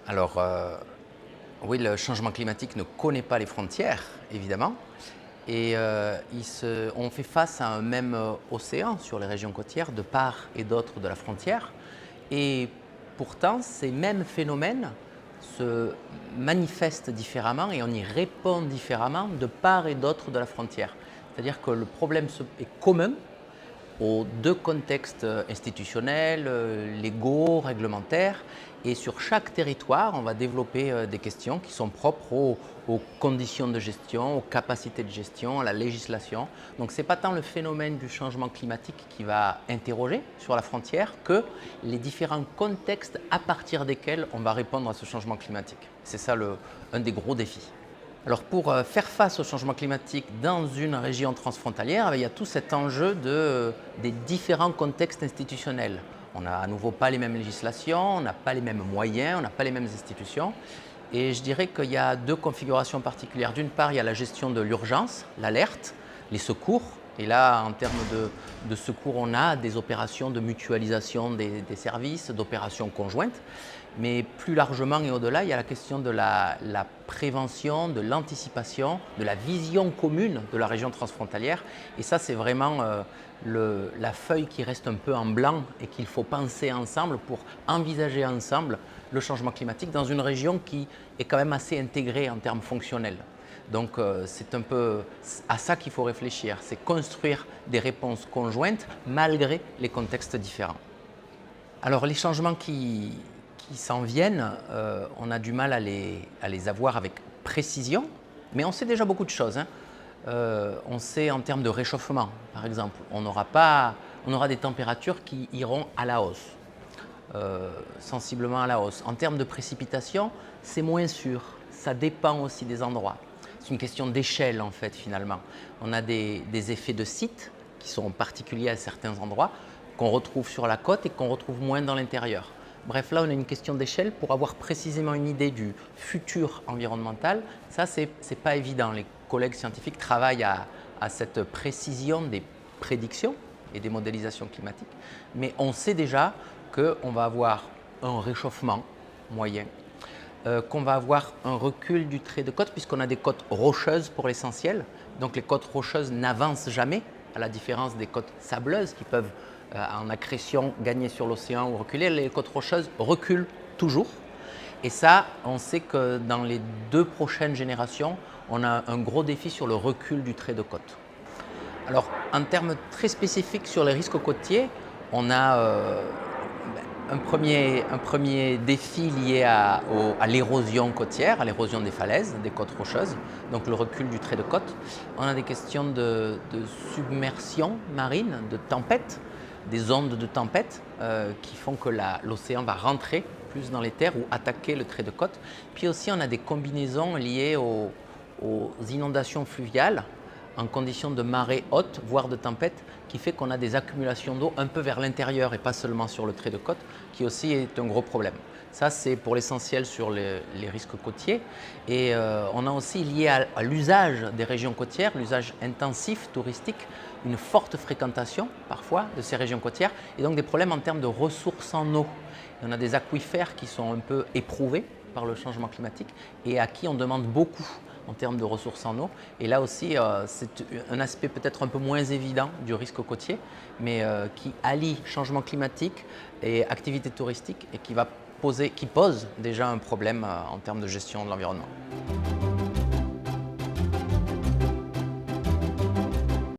Alors, oui, le changement climatique ne connaît pas les frontières, évidemment. Et on fait face à un même océan sur les régions côtières, de part et d'autre de la frontière. Et pourtant, ces mêmes phénomènes se manifestent différemment et on y répond différemment de part et d'autre de la frontière. C'est-à-dire que le problème est commun aux deux contextes institutionnels, légaux, réglementaires. Et sur chaque territoire, on va développer des questions qui sont propres aux conditions de gestion, aux capacités de gestion, à la législation. Donc ce n'est pas tant le phénomène du changement climatique qui va interroger sur la frontière que les différents contextes à partir desquels on va répondre à ce changement climatique. C'est ça un des gros défis. Alors pour faire face au changement climatique dans une région transfrontalière, il y a tout cet enjeu des différents contextes institutionnels. On n'a à nouveau pas les mêmes législations, on n'a pas les mêmes moyens, on n'a pas les mêmes institutions. Et je dirais qu'il y a deux configurations particulières. D'une part, il y a la gestion de l'urgence, l'alerte, les secours. Et là, en termes de secours, on a des opérations de mutualisation des services, d'opérations conjointes. Mais plus largement et au-delà, il y a la question de la prévention, de l'anticipation, de la vision commune de la région transfrontalière. Et ça, c'est vraiment la feuille qui reste un peu en blanc et qu'il faut penser ensemble pour envisager ensemble le changement climatique dans une région qui est quand même assez intégrée en termes fonctionnels. Donc c'est un peu à ça qu'il faut réfléchir, c'est construire des réponses conjointes malgré les contextes différents. Alors les changements qui s'en viennent, on a du mal à les avoir avec précision, mais on sait déjà beaucoup de choses. On sait en termes de réchauffement, par exemple, on aura des températures qui iront à la hausse, sensiblement à la hausse. En termes de précipitation, c'est moins sûr, ça dépend aussi des endroits. C'est une question d'échelle en fait finalement. On a des effets de site qui sont particuliers à certains endroits, qu'on retrouve sur la côte et qu'on retrouve moins dans l'intérieur. Bref, là, on a une question d'échelle pour avoir précisément une idée du futur environnemental. Ça, c'est pas évident. Les collègues scientifiques travaillent à cette précision des prédictions et des modélisations climatiques. Mais on sait déjà qu'on va avoir un réchauffement moyen, qu'on va avoir un recul du trait de côte puisqu'on a des côtes rocheuses pour l'essentiel. Donc les côtes rocheuses n'avancent jamais, à la différence des côtes sableuses qui peuvent en accrétion gagner sur l'océan ou reculer. Les côtes rocheuses reculent toujours. Et ça, on sait que dans les 2 prochaines générations, on a un gros défi sur le recul du trait de côte. Alors, en termes très spécifiques sur les risques côtiers, on a un premier défi lié à l'érosion côtière, à l'érosion des falaises, des côtes rocheuses, donc le recul du trait de côte. On a des questions de submersion marine, de tempête, des ondes de tempête qui font que l'océan va rentrer plus dans les terres ou attaquer le trait de côte. Puis aussi, on a des combinaisons liées aux inondations fluviales en conditions de marée haute, voire de tempête, qui fait qu'on a des accumulations d'eau un peu vers l'intérieur et pas seulement sur le trait de côte, qui aussi est un gros problème. Ça, c'est pour l'essentiel sur les risques côtiers. Et on a aussi lié à l'usage des régions côtières, l'usage intensif touristique, une forte fréquentation parfois de ces régions côtières et donc des problèmes en termes de ressources en eau. On a des aquifères qui sont un peu éprouvés par le changement climatique et à qui on demande beaucoup en termes de ressources en eau. Et là aussi, c'est un aspect peut-être un peu moins évident du risque côtier, mais qui allie changement climatique et activité touristique et qui pose déjà un problème en termes de gestion de l'environnement.